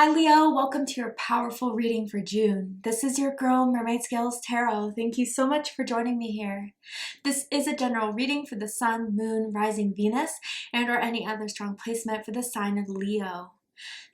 Hi Leo, welcome to your powerful reading for June. This is your girl Mermaid Scales Tarot. Thank you so much for joining me here. This is a general reading for the Sun, Moon, Rising Venus, and or any other strong placement for the sign of Leo.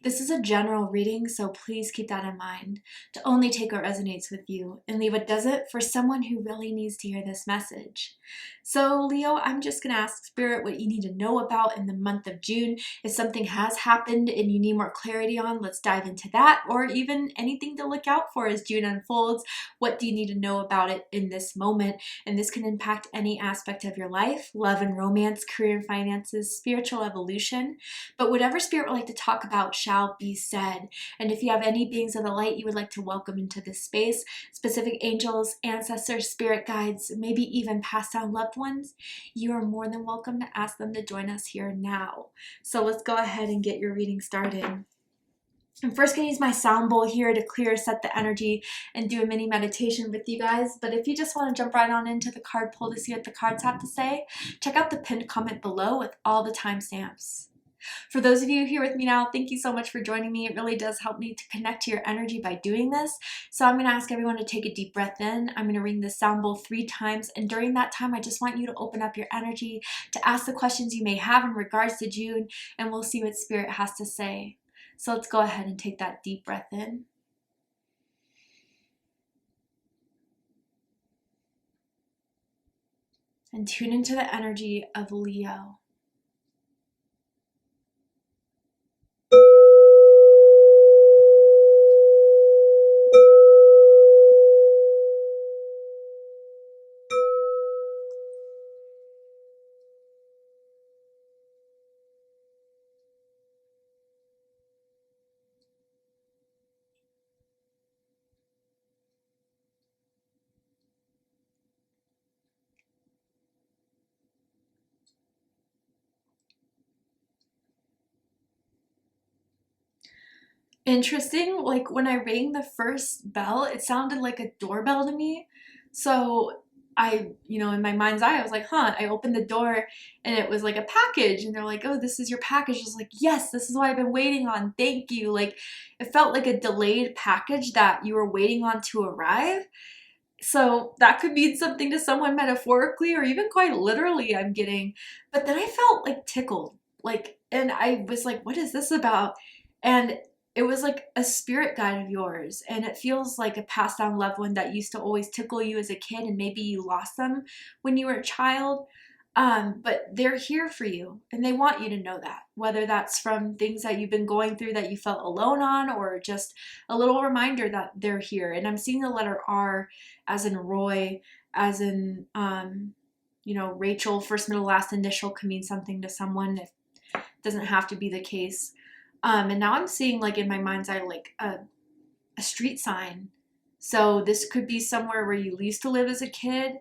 This is a general reading, so please keep that in mind, to only take what resonates with you and leave what doesn't for someone who really needs to hear this message. So Leo, I'm just going to ask Spirit what you need to know about in the month of June. If something has happened and you need more clarity on, let's dive into that, or even anything to look out for as June unfolds. What do you need to know about it in this moment? And this can impact any aspect of your life: love and romance, career and finances, spiritual evolution. But whatever Spirit would like to talk about shall be said. And if you have any beings of the light you would like to welcome into this space, specific angels, ancestors, spirit guides, maybe even passed down loved ones, you are more than welcome to ask them to join us here now. So let's go ahead and get your reading started. I'm first going to use my sound bowl here to clear, set the energy, and do a mini meditation with you guys. But if you just want to jump right on into the card pull to see what the cards have to say, check out the pinned comment below with all the timestamps. For those of you here with me now, thank you so much for joining me. It really does help me to connect to your energy by doing this. So I'm going to ask everyone to take a deep breath in. I'm going to ring the sound bowl 3 times. And during that time, I just want you to open up your energy to ask the questions you may have in regards to June, and we'll see what Spirit has to say. So let's go ahead and take that deep breath in. And tune into the energy of Leo. Interesting, like when I rang the first bell, it sounded like a doorbell to me. So in my mind's eye, I was like, huh, I opened the door and it was like a package. And they're like, oh, this is your package. I was like, yes, this is what I've been waiting on. Thank you. Like, it felt like a delayed package that you were waiting on to arrive. So that could mean something to someone metaphorically or even quite literally, I'm getting. But then I felt like tickled. And I was like, what is this about? And it was like a spirit guide of yours. And it feels like a passed down loved one that used to always tickle you as a kid, and maybe you lost them when you were a child. But they're here for you and they want you to know that, whether that's from things that you've been going through that you felt alone on, or just a little reminder that they're here. And I'm seeing the letter R as in Roy, as in, Rachel, first, middle, last initial can mean something to someone. It doesn't have to be the case. And now I'm seeing, like, in my mind's eye, like a street sign. So this could be somewhere where you used to live as a kid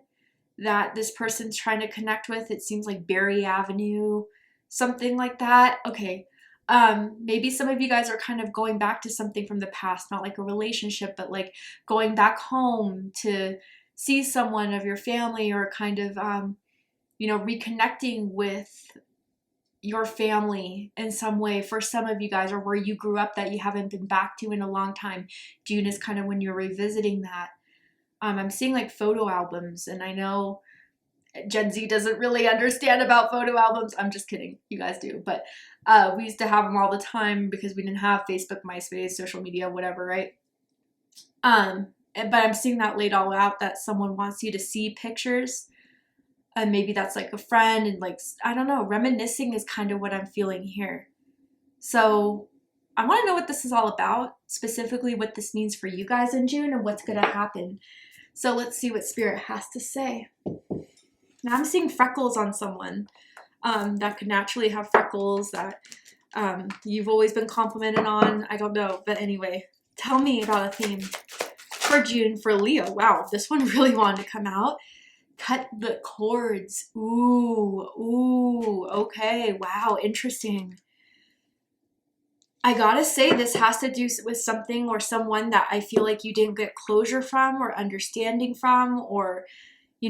that this person's trying to connect with. It seems like Berry Avenue, something like that. Okay. Maybe some of you guys are kind of going back to something from the past, not like a relationship, but like going back home to see someone of your family, or kind of, reconnecting with your family in some way for some of you guys, or where you grew up that you haven't been back to in a long time. June is kind of when you're revisiting that. I'm seeing like photo albums, and I know Gen Z doesn't really understand about photo albums. I'm just kidding. You guys do. But we used to have them all the time because we didn't have Facebook, MySpace, social media, whatever, right? But I'm seeing that laid all out, that someone wants you to see pictures. And maybe that's like a friend, and like, I don't know, reminiscing is kind of what I'm feeling here. So I want to know what this is all about, specifically what this means for you guys in June and what's going to happen. So let's see what Spirit has to say. Now I'm seeing freckles on someone that could naturally have freckles, that you've always been complimented on. I don't know. But anyway, tell me about a theme for June for Leo. Wow, this one really wanted to come out. Cut the cords. Ooh, okay. Wow, interesting. I gotta say, this has to do with something or someone that I feel like you didn't get closure from, or understanding from, or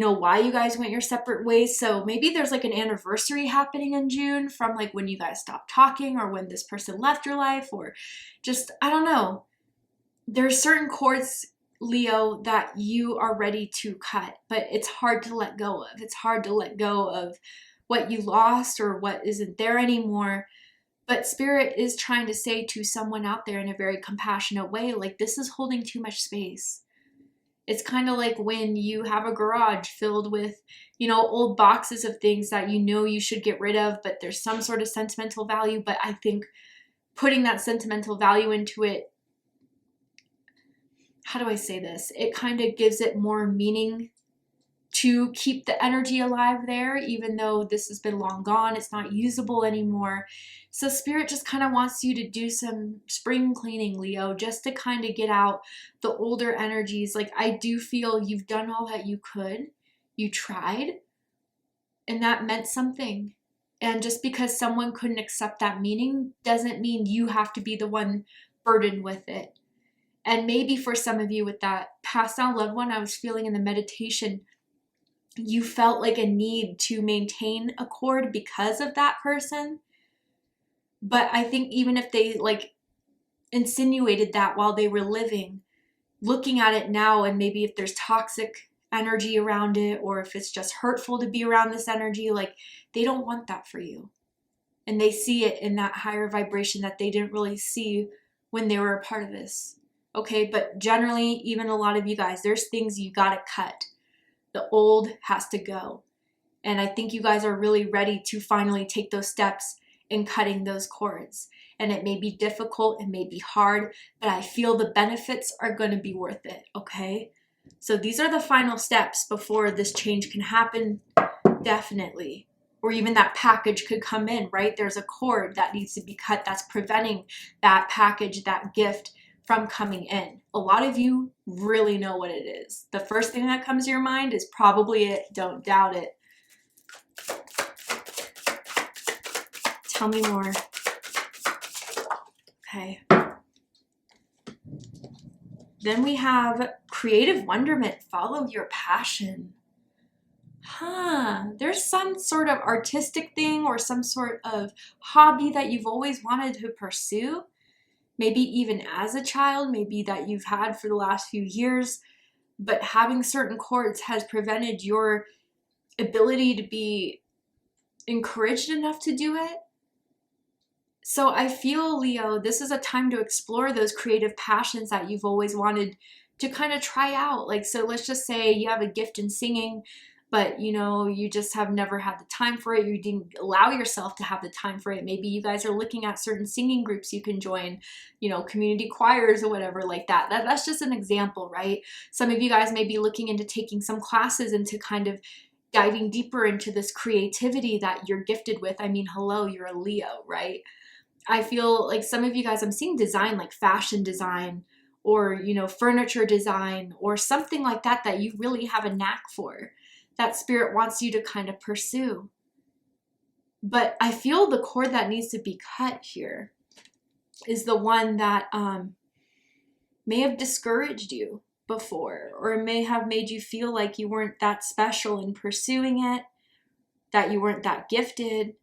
why you guys went your separate ways. So maybe there's like an anniversary happening in June from like when you guys stopped talking or when this person left your life, or just, I don't know. There's certain cords, Leo, that you are ready to cut, but it's hard to let go of. It's hard to let go of what you lost or what isn't there anymore. But Spirit is trying to say to someone out there in a very compassionate way, like, this is holding too much space. It's kind of like when you have a garage filled with, old boxes of things that you should get rid of, but there's some sort of sentimental value. But I think putting that sentimental value into it, how do I say this? It kind of gives it more meaning to keep the energy alive there, even though this has been long gone, it's not usable anymore. So Spirit just kind of wants you to do some spring cleaning, Leo, just to kind of get out the older energies. Like, I do feel you've done all that you could. You tried, and that meant something. And just because someone couldn't accept that meaning doesn't mean you have to be the one burdened with it. And maybe for some of you with that passed on loved one, I was feeling in the meditation, you felt like a need to maintain a cord because of that person. But I think even if they like insinuated that while they were living, looking at it now, and maybe if there's toxic energy around it, or if it's just hurtful to be around this energy, like, they don't want that for you. And they see it in that higher vibration that they didn't really see when they were a part of this. Okay, but generally, even a lot of you guys, there's things you gotta cut. The old has to go. And I think you guys are really ready to finally take those steps in cutting those cords. And it may be difficult, it may be hard, but I feel the benefits are going to be worth it, okay? So these are the final steps before this change can happen, definitely. Or even that package could come in, right? There's a cord that needs to be cut that's preventing that package, that gift from coming in. A lot of you really know what it is. The first thing that comes to your mind is probably it. Don't doubt it. Tell me more. Okay. Then we have creative wonderment. Follow your passion. There's some sort of artistic thing or some sort of hobby that you've always wanted to pursue. Maybe even as a child, maybe that you've had for the last few years, but having certain cords has prevented your ability to be encouraged enough to do it. So I feel, Leo, this is a time to explore those creative passions that you've always wanted to kind of try out. Like, so let's just say you have a gift in singing, but you just have never had the time for it. You didn't allow yourself to have the time for it. Maybe you guys are looking at certain singing groups you can join, community choirs or whatever like that. That's just an example, right? Some of you guys may be looking into taking some classes into kind of diving deeper into this creativity that you're gifted with. I mean, hello, you're a Leo, right? I feel like some of you guys, I'm seeing design, like fashion design or, furniture design or something like that, that you really have a knack for, that Spirit wants you to kind of pursue. But I feel the cord that needs to be cut here is the one that may have discouraged you before, or may have made you feel like you weren't that special in pursuing it, that you weren't that gifted.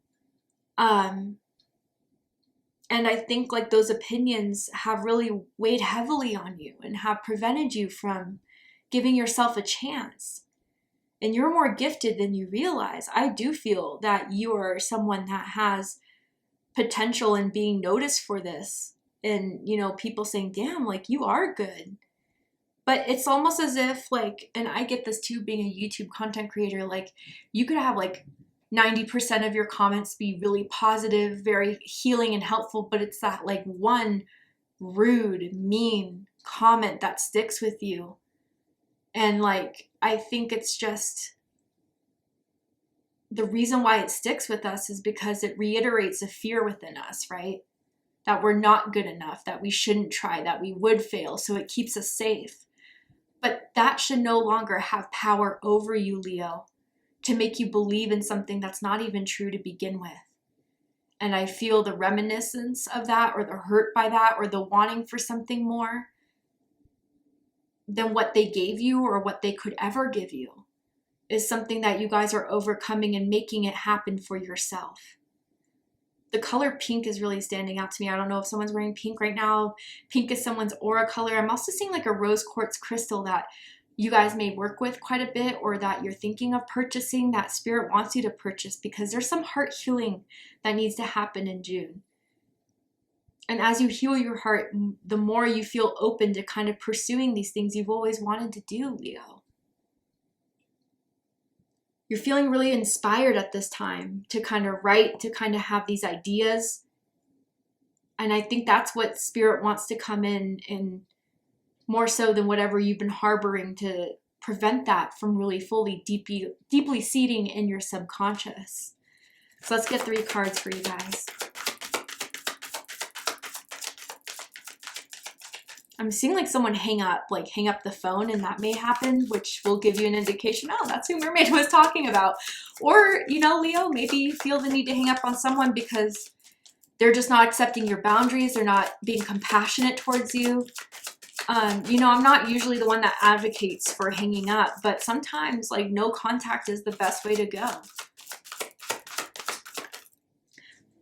And I think like those opinions have really weighed heavily on you and have prevented you from giving yourself a chance. And you're more gifted than you realize. I do feel that you are someone that has potential in being noticed for this. And, people saying, damn, like you are good. But it's almost as if like, and I get this too, being a YouTube content creator, like you could have like 90% of your comments be really positive, very healing and helpful, but it's that like one rude, mean comment that sticks with you. And like, I think it's just the reason why it sticks with us is because it reiterates a fear within us, right? That we're not good enough, that we shouldn't try, that we would fail. So it keeps us safe. But that should no longer have power over you, Leo, to make you believe in something that's not even true to begin with. And I feel the reminiscence of that, or the hurt by that, or the wanting for something more than what they gave you or what they could ever give you is something that you guys are overcoming and making it happen for yourself. The color pink is really standing out to me. I don't know if someone's wearing pink right now. Pink is someone's aura color. I'm also seeing like a rose quartz crystal that you guys may work with quite a bit, or that you're thinking of purchasing, that spirit wants you to purchase, because there's some heart healing that needs to happen in June. And as you heal your heart, the more you feel open to kind of pursuing these things you've always wanted to do, Leo. You're feeling really inspired at this time to kind of write, to kind of have these ideas. And I think that's what spirit wants to come in more so than whatever you've been harboring, to prevent that from really fully deeply seeding in your subconscious. So let's get 3 cards for you guys. I'm seeing like someone hang up the phone, and that may happen, which will give you an indication, oh, that's who Mermaid was talking about. Or, you know, Leo, maybe you feel the need to hang up on someone because they're just not accepting your boundaries. They're not being compassionate towards you. You know, I'm not usually the one that advocates for hanging up, but sometimes like no contact is the best way to go.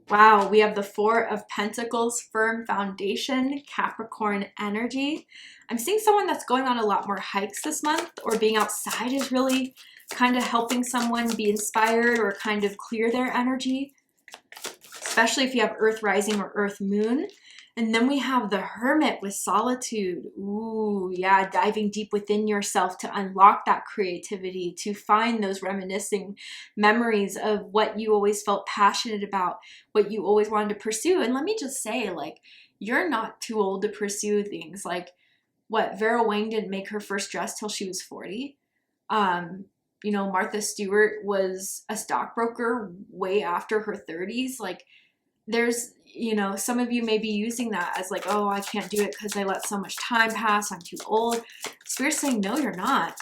Wow, we have the 4 of Pentacles, firm foundation, Capricorn energy. I'm seeing someone that's going on a lot more hikes this month, or being outside is really kind of helping someone be inspired or kind of clear their energy, especially if you have Earth rising or Earth moon. And then we have the Hermit with solitude. Ooh, yeah, diving deep within yourself to unlock that creativity, to find those reminiscing memories of what you always felt passionate about, what you always wanted to pursue. And let me just say, like, you're not too old to pursue things. Like, what, Vera Wang didn't make her first dress till she was 40. You know, Martha Stewart was a stockbroker way after her 30s. Like, there's, you know, some of you may be using that as like, oh, I can't do it because I let so much time pass, I'm too old. Spirit's saying, no, you're not.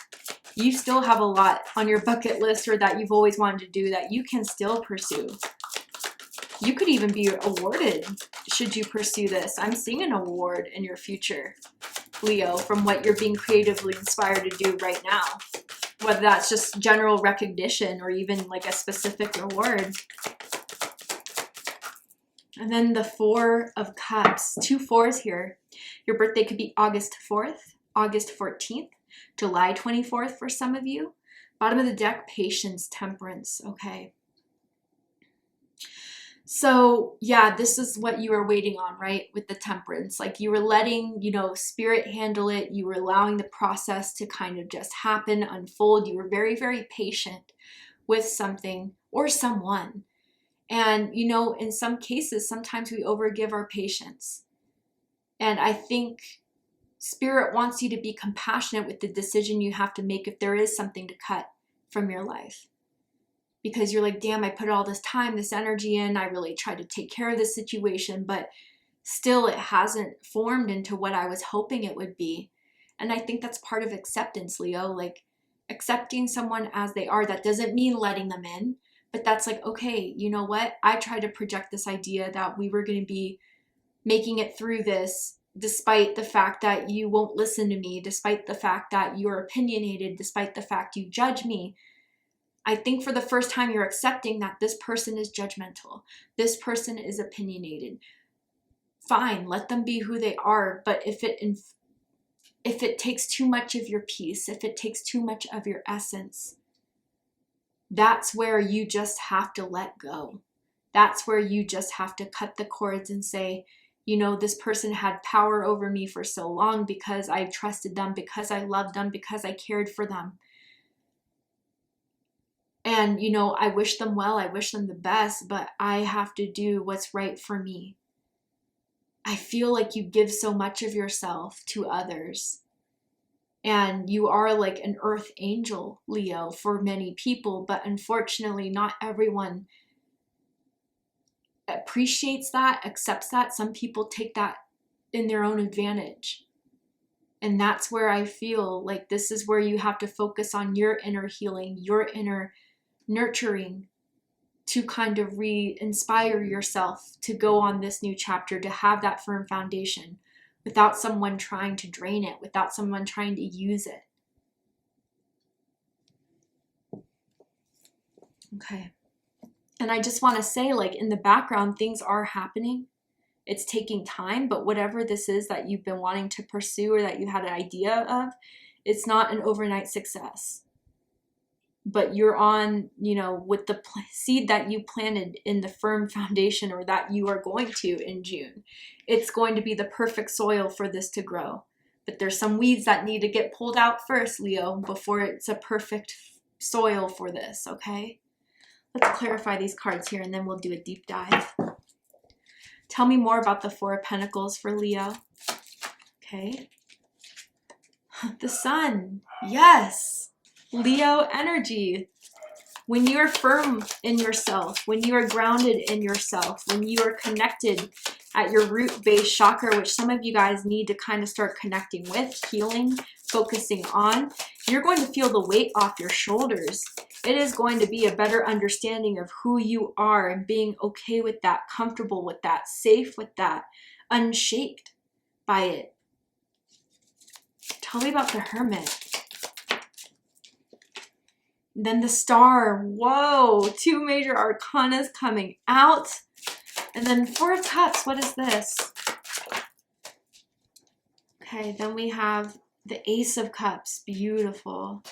You still have a lot on your bucket list, or that you've always wanted to do, that you can still pursue. You could even be awarded should you pursue this. I'm seeing an award in your future, Leo, from what you're being creatively inspired to do right now. Whether that's just general recognition or even like a specific reward. And then the 4 of Cups, 2 4s here. Your birthday could be August 4th, August 14th, July 24th for some of you. Bottom of the deck, patience, temperance, okay. So yeah, this is what you were waiting on, right? With the temperance, like you were letting, you know, spirit handle it. You were allowing the process to kind of just happen, unfold. You were very, very patient with something or someone. And, you know, in some cases, sometimes we overgive our patience. And I think spirit wants you to be compassionate with the decision you have to make if there is something to cut from your life. Because you're like, damn, I put all this time, this energy in. I really tried to take care of this situation, but still it hasn't formed into what I was hoping it would be. And I think that's part of acceptance, Leo. Like, accepting someone as they are. That doesn't mean letting them in. But that's like, okay, you know what? I tried to project this idea that we were going to be making it through this, despite the fact that you won't listen to me, despite the fact that you're opinionated, despite the fact you judge me. I think for the first time you're accepting that this person is judgmental. This person is opinionated. Fine, let them be who they are. But if it takes too much of your peace, if it takes too much of your essence, that's where you just have to let go. That's where you just have to cut the cords and say, you know, this person had power over me for so long because I trusted them, because I loved them, because I cared for them. And, you know, I wish them well, I wish them the best, but I have to do what's right for me. I feel like you give so much of yourself to others. And you are like an earth angel, Leo, for many people, but unfortunately not everyone appreciates that, accepts that. Some people take that in their own advantage. And that's where I feel like this is where you have to focus on your inner healing, your inner nurturing, to kind of re-inspire yourself to go on this new chapter, to have that firm foundation, without someone trying to drain it, without someone trying to use it. Okay. And I just want to say, like, in the background, things are happening. It's taking time, but whatever this is that you've been wanting to pursue or that you had an idea of, it's not an overnight success. But you're on, you know, with the seed that you planted in the firm foundation, or that you are going to in June. It's going to be the perfect soil for this to grow. But there's some weeds that need to get pulled out first, Leo, before it's a perfect soil for this, okay? Let's clarify these cards here and then we'll do a deep dive. Tell me more about the Four of Pentacles for Leo. Okay. The Sun. Yes. Leo energy. When you are firm in yourself, when you are grounded in yourself, when you are connected at your root base chakra, which some of you guys need to kind of start connecting with, healing, focusing on, you're going to feel the weight off your shoulders. It is going to be a better understanding of who you are and being okay with that, comfortable with that, safe with that, unshaked by it. Tell me about the Hermit. Then the Star. Whoa, 2 major arcanas coming out. And then Four of Cups. What is this? Okay, then we have the Ace of Cups. Beautiful.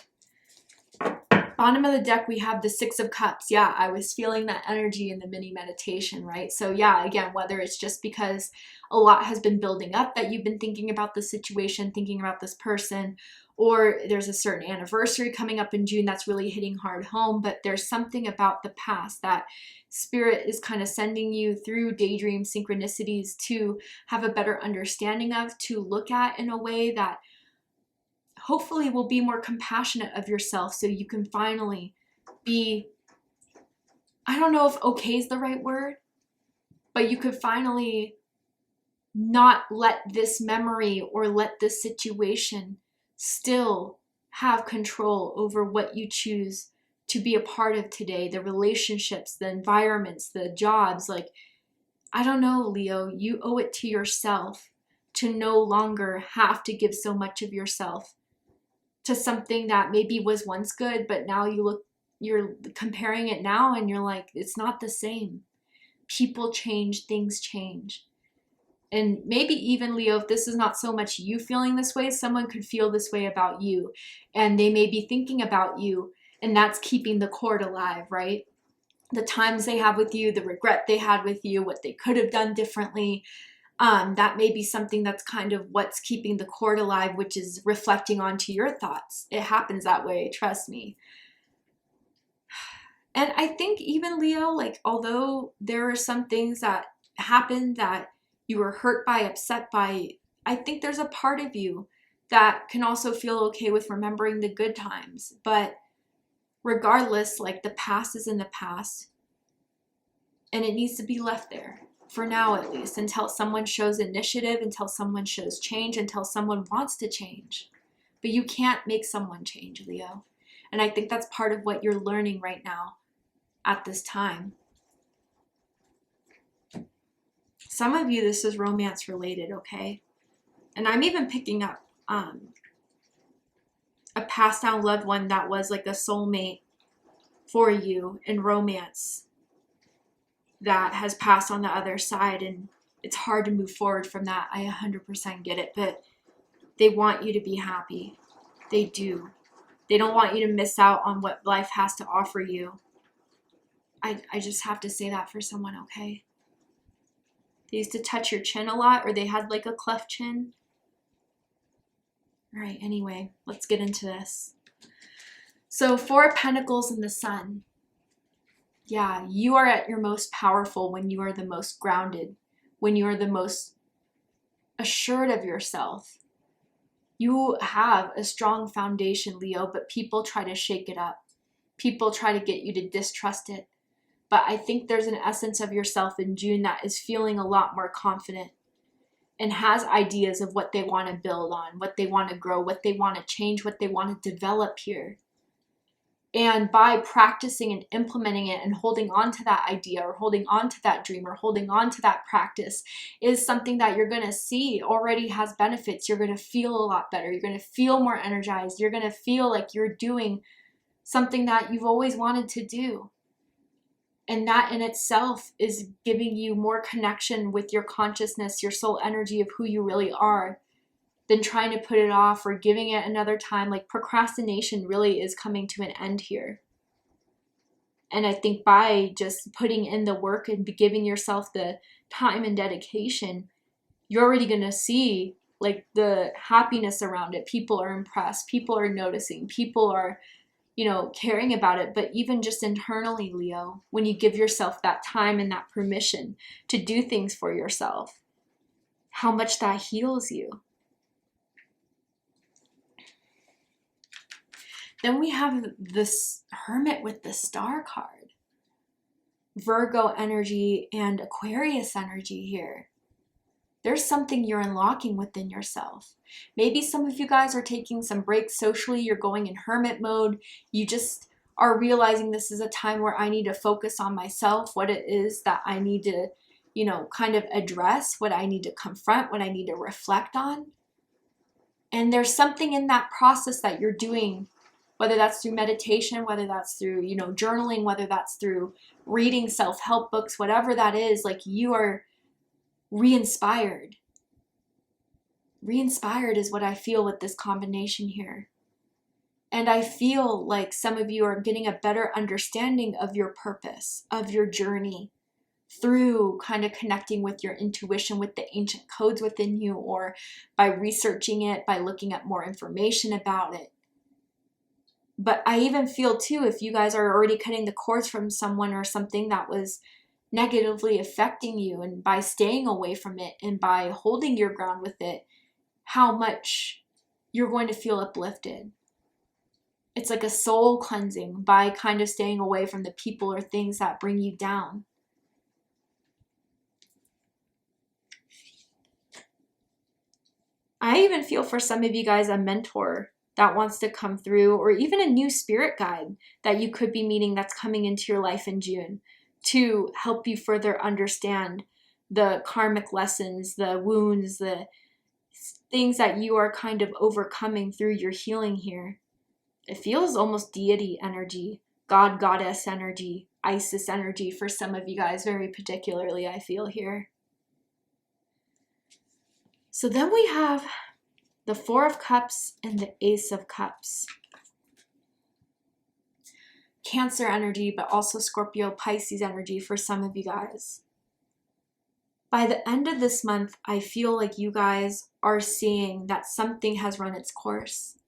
Bottom of the deck, we have the Six of Cups. Yeah, I was feeling that energy in the mini meditation, right? So yeah, again, whether it's just because a lot has been building up that you've been thinking about the situation, thinking about this person, or there's a certain anniversary coming up in June that's really hitting hard home, but there's something about the past that Spirit is kind of sending you through daydream synchronicities to have a better understanding of, to look at in a way that hopefully will be more compassionate of yourself, so you can finally be, I don't know if okay is the right word, but you could finally not let this memory or let this situation still have control over what you choose to be a part of today, the relationships, the environments, the jobs. Like, I don't know, Leo, you owe it to yourself to no longer have to give so much of yourself to something that maybe was once good, but now you're comparing it now and you're like, it's not the same. People change, things change. And maybe even, Leo, if this is not so much you feeling this way, someone could feel this way about you, and they may be thinking about you, and that's keeping the cord alive, right? The times they have with you, the regret they had with you, what they could have done differently. That may be something that's kind of what's keeping the cord alive, which is reflecting onto your thoughts. It happens that way, trust me. And I think even, Leo, like, although there are some things that happened that you were hurt by, upset by, I think there's a part of you that can also feel okay with remembering the good times. But regardless, like, the past is in the past, and it needs to be left there. For now, at least, until someone shows initiative, until someone shows change, until someone wants to change. But you can't make someone change, Leo. And I think that's part of what you're learning right now at this time. Some of you, this is romance related, okay? And I'm even picking up a passed down loved one that was like a soulmate for you in romance that has passed on the other side, and it's hard to move forward from that. I 100% get it, but they want you to be happy. They do. They don't want you to miss out on what life has to offer you. I just have to say that for someone, okay? They used to touch your chin a lot, or they had like a cleft chin. All right, anyway, let's get into this. So, Four of Pentacles and the Sun. Yeah, you are at your most powerful when you are the most grounded, when you are the most assured of yourself. You have a strong foundation, Leo, but people try to shake it up. People try to get you to distrust it. But I think there's an essence of yourself in June that is feeling a lot more confident and has ideas of what they want to build on, what they want to grow, what they want to change, what they want to develop here. And by practicing and implementing it and holding on to that idea or holding on to that dream or holding on to that practice is something that you're going to see already has benefits. You're going to feel a lot better. You're going to feel more energized. You're going to feel like you're doing something that you've always wanted to do. And that in itself is giving you more connection with your consciousness, your soul energy of who you really are, than trying to put it off or giving it another time. Like procrastination really is coming to an end here. And I think by just putting in the work and giving yourself the time and dedication, you're already going to see like the happiness around it. People are impressed. People are noticing. People are, you know, caring about it. But even just internally, Leo, when you give yourself that time and that permission to do things for yourself, how much that heals you. Then we have this Hermit with the Star card. Virgo energy and Aquarius energy here. There's something you're unlocking within yourself. Maybe some of you guys are taking some breaks socially. You're going in hermit mode. You just are realizing this is a time where I need to focus on myself, what it is that I need to, you know, kind of address, what I need to confront, what I need to reflect on. And there's something in that process that you're doing, whether that's through meditation, whether that's through, you know, journaling, whether that's through reading self-help books, whatever that is, like you are re-inspired. Re-inspired is what I feel with this combination here. And I feel like some of you are getting a better understanding of your purpose, of your journey, through kind of connecting with your intuition, with the ancient codes within you, or by researching it, by looking at more information about it. But I even feel too, if you guys are already cutting the cords from someone or something that was negatively affecting you, and by staying away from it and by holding your ground with it, how much you're going to feel uplifted. It's like a soul cleansing by kind of staying away from the people or things that bring you down. I even feel for some of you guys a mentor that wants to come through, or even a new spirit guide that you could be meeting that's coming into your life in June to help you further understand the karmic lessons, the wounds, the things that you are kind of overcoming through your healing here. It feels almost deity energy, God, goddess energy, Isis energy for some of you guys, very particularly, I feel here. So then we have the Four of Cups and the Ace of Cups. Cancer energy, but also Scorpio, Pisces energy for some of you guys. By the end of this month, I feel like you guys are seeing that something has run its course.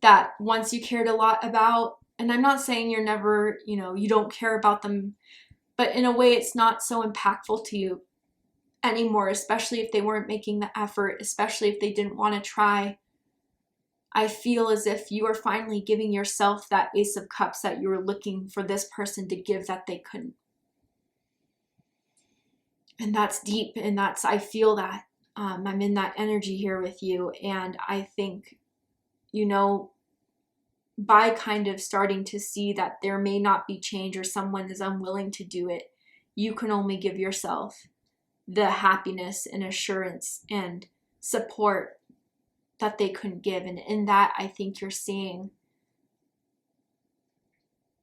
That once you cared a lot about, and I'm not saying you're never, you know, you don't care about them, but in a way it's not so impactful to you anymore, especially if they weren't making the effort, especially if they didn't want to try. I feel as if you are finally giving yourself that Ace of Cups that you were looking for this person to give that they couldn't. And that's deep, and that's, I feel that. I'm in that energy here with you, and I think, you know, by kind of starting to see that there may not be change or someone is unwilling to do it, you can only give yourself the happiness and assurance and support that they couldn't give. And in that, I think you're seeing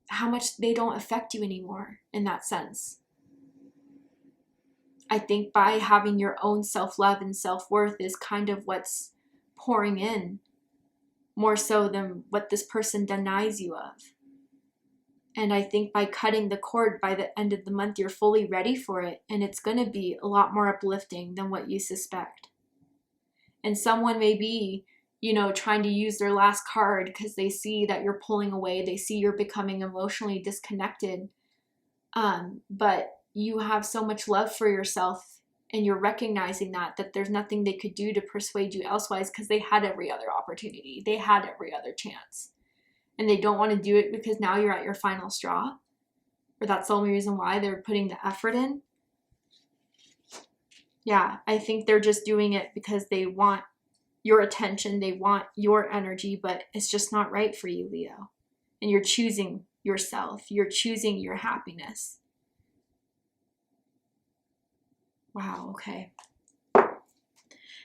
how much they don't affect you anymore in that sense. I think by having your own self-love and self-worth is kind of what's pouring in, more so than what this person denies you of. And I think by cutting the cord by the end of the month, you're fully ready for it. And it's going to be a lot more uplifting than what you suspect. And someone may be, you know, trying to use their last card because they see that you're pulling away. They see you're becoming emotionally disconnected. But you have so much love for yourself, and you're recognizing that there's nothing they could do to persuade you elsewise, because they had every other opportunity. They had every other chance. And they don't want to do it because now you're at your final straw, or that's the only reason why they're putting the effort in. Yeah, I think they're just doing it because they want your attention, they want your energy, but it's just not right for you, Leo. And you're choosing yourself, you're choosing your happiness. Wow, okay.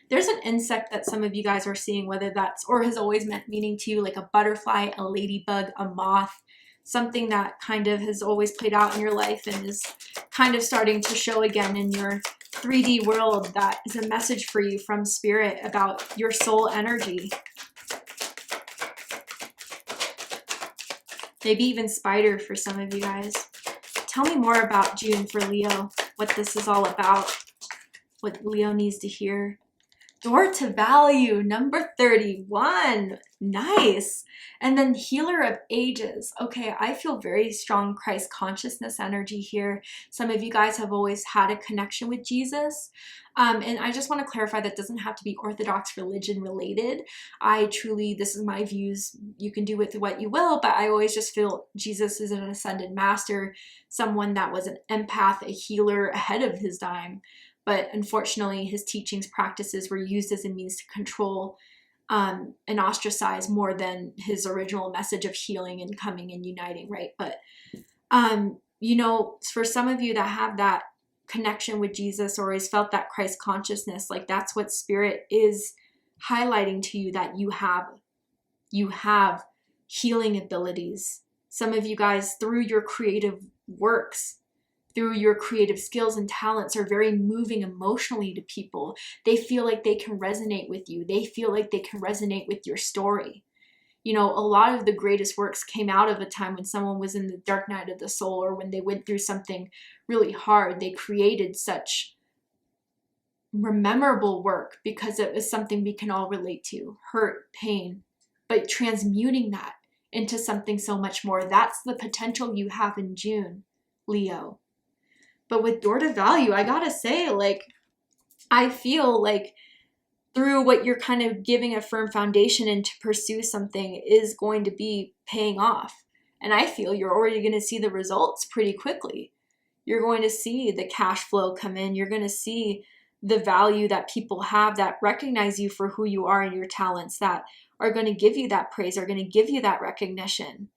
There's an insect that some of you guys are seeing, whether that's, or has always meant meaning to you, like a butterfly, a ladybug, a moth, something that kind of has always played out in your life and is kind of starting to show again in your 3D world, that is a message for you from Spirit about your soul energy. Maybe even spider for some of you guys. Tell me more about June for Leo, what this is all about, what Leo needs to hear. Door to value, number 31. Nice. And then healer of ages. Okay, I feel very strong Christ consciousness energy here. Some of you guys have always had a connection with Jesus. And I just want to clarify that doesn't have to be Orthodox religion related. I truly, this is my views. You can do with what you will, but I always just feel Jesus is an ascended master, someone that was an empath, a healer ahead of his time. But unfortunately, his teachings, practices were used as a means to control and ostracize more than his original message of healing and coming and uniting, right? But, you know, for some of you that have that connection with Jesus or has felt that Christ consciousness, like that's what Spirit is highlighting to you, that you have healing abilities. Some of you guys, through your creative works, through your creative skills and talents, are very moving emotionally to people. They feel like they can resonate with you. They feel like they can resonate with your story. You know, a lot of the greatest works came out of a time when someone was in the dark night of the soul, or when they went through something really hard. They created such memorable work because it was something we can all relate to, hurt, pain, but transmuting that into something so much more. That's the potential you have in June, Leo. But with door to value, I gotta say, like, I feel like through what you're kind of giving a firm foundation and to pursue something is going to be paying off. And I feel you're already going to see the results pretty quickly. You're going to see the cash flow come in. You're going to see the value that people have that recognize you for who you are and your talents, that are going to give you that praise, are going to give you that recognition.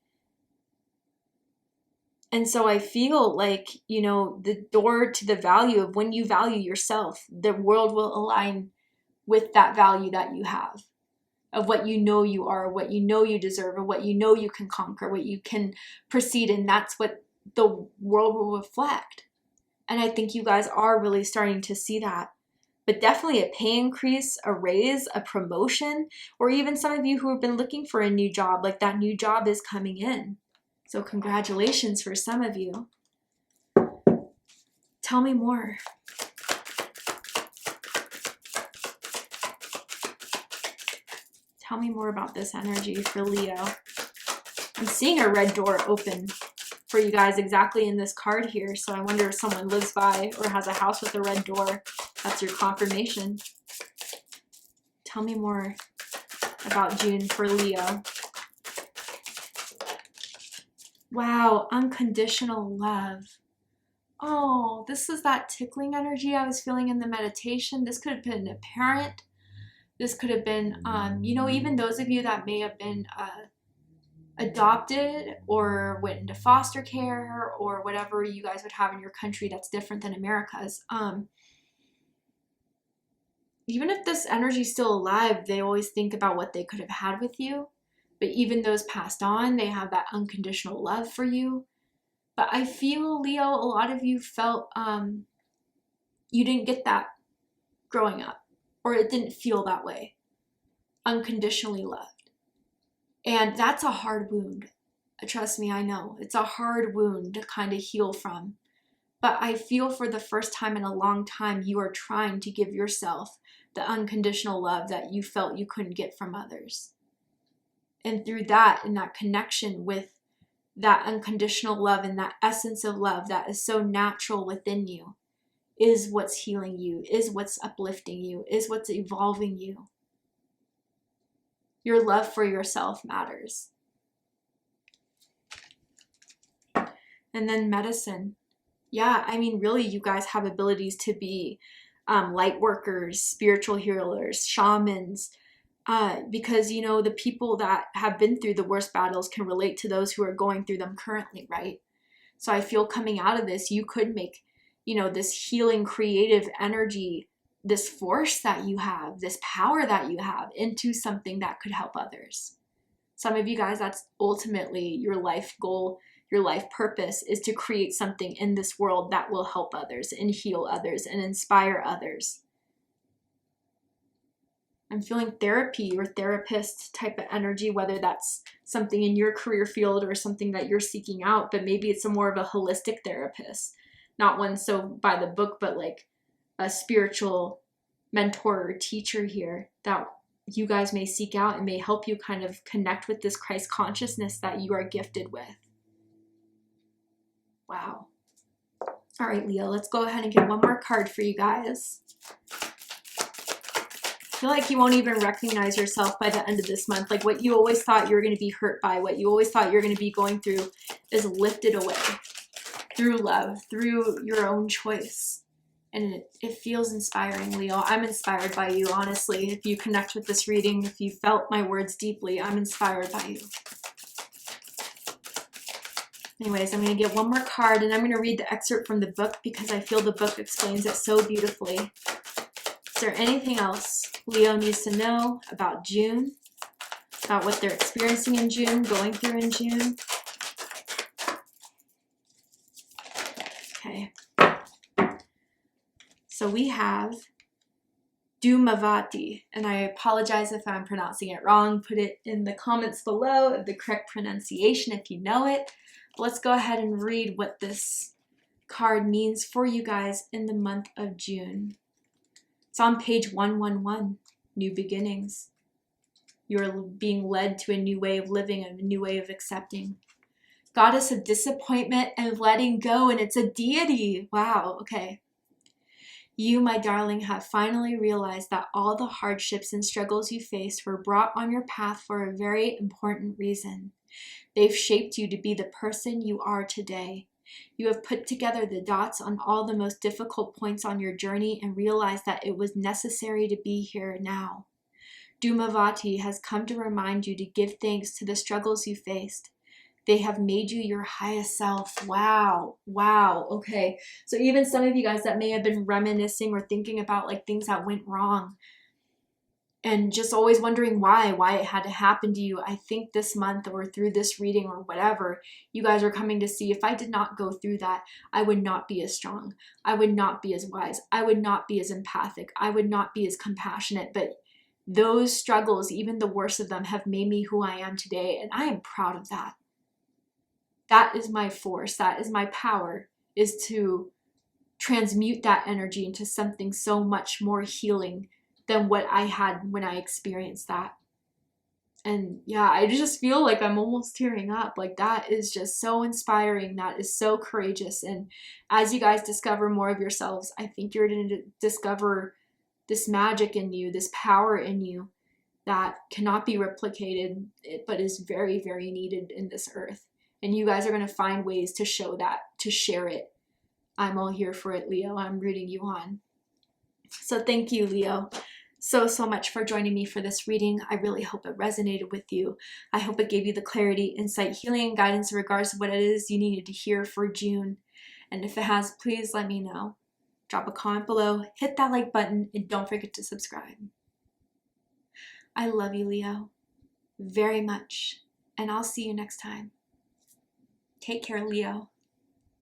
And so I feel like, you know, the door to the value of when you value yourself, the world will align with that value that you have, of what you know you are, what you know you deserve, or what you know you can conquer, what you can proceed in. That's what the world will reflect. And I think you guys are really starting to see that. But definitely a pay increase, a raise, a promotion, or even some of you who have been looking for a new job, like that new job is coming in. So congratulations for some of you. Tell me more. Tell me more about this energy for Leo. I'm seeing a red door open for you guys exactly in this card here. So I wonder if someone lives by or has a house with a red door. That's your confirmation. Tell me more about June for Leo. Wow, unconditional love. Oh, this is that tickling energy I was feeling in the meditation. This could have been a parent. This could have been, you know, even those of you that may have been adopted or went into foster care or whatever you guys would have in your country that's different than America's. Even if this energy is still alive, they always think about what they could have had with you. But even those passed on, they have that unconditional love for you. But I feel, Leo, a lot of you felt you didn't get that growing up, or it didn't feel that way, unconditionally loved. And that's a hard wound. Trust me, I know. It's a hard wound to kind of heal from. But I feel for the first time in a long time, you are trying to give yourself the unconditional love that you felt you couldn't get from others. And through that, and that connection with that unconditional love and that essence of love that is so natural within you, is what's healing you, is what's uplifting you, is what's evolving you. Your love for yourself matters. And then medicine. Yeah, I mean, really, you guys have abilities to be light workers, spiritual healers, shamans, because, you know, the people that have been through the worst battles can relate to those who are going through them currently, right? So I feel coming out of this, you could make, you know, this healing, creative energy, this force that you have, this power that you have into something that could help others. Some of you guys, that's ultimately your life goal, your life purpose, is to create something in this world that will help others and heal others and inspire others. I'm feeling therapy or therapist type of energy, whether that's something in your career field or something that you're seeking out, but maybe it's a more of a holistic therapist, not one so by the book, but like a spiritual mentor or teacher here that you guys may seek out and may help you kind of connect with this Christ consciousness that you are gifted with. Wow. All right, Leo, let's go ahead and get one more card for you guys. I feel like you won't even recognize yourself by the end of this month. Like what you always thought you were going to be hurt by, what you always thought you're going to be going through is lifted away through love, through your own choice. And it feels inspiring, Leo. I'm inspired by you, honestly. If you connect with this reading, if you felt my words deeply, I'm inspired by you. Anyways, I'm going to get one more card and I'm going to read the excerpt from the book because I feel the book explains it so beautifully. Is there anything else Leo needs to know about June? About what they're experiencing in June, going through in June? Okay. So we have Dhumavati, and I apologize if I'm pronouncing it wrong. Put it in the comments below of the correct pronunciation if you know it. But let's go ahead and read what this card means for you guys in the month of June. It's on page 111, New Beginnings. You're being led to a new way of living, a new way of accepting. Goddess of disappointment and letting go, and it's a deity. Wow, okay. You, my darling, have finally realized that all the hardships and struggles you faced were brought on your path for a very important reason. They've shaped you to be the person you are today. You have put together the dots on all the most difficult points on your journey and realized that it was necessary to be here now. Dhumavati has come to remind you to give thanks to the struggles you faced. They have made you your highest self. Wow. Wow. Okay. So even some of you guys that may have been reminiscing or thinking about like things that went wrong and just always wondering why it had to happen to you. I think this month or through this reading or whatever, you guys are coming to see if I did not go through that, I would not be as strong. I would not be as wise. I would not be as empathic. I would not be as compassionate. But those struggles, even the worst of them, have made me who I am today. And I am proud of that. That is my force. That is my power, is to transmute that energy into something so much more healing than what I had when I experienced that. And yeah, I just feel like I'm almost tearing up. Like that is just so inspiring. That is so courageous. And as you guys discover more of yourselves, I think you're going to discover this magic in you, this power in you that cannot be replicated, but is very, very needed in this earth. And you guys are going to find ways to show that, to share it. I'm all here for it, Leo. I'm rooting you on. So thank you, Leo, so much for joining me for this reading. I really hope it resonated with you. I hope it gave you the clarity, insight, healing, and guidance in regards to what it is you needed to hear for June. And if it has, please let me know. Drop a comment below, hit that like button, and don't forget to subscribe. I love you, Leo, very much. And I'll see you next time. Take care, Leo.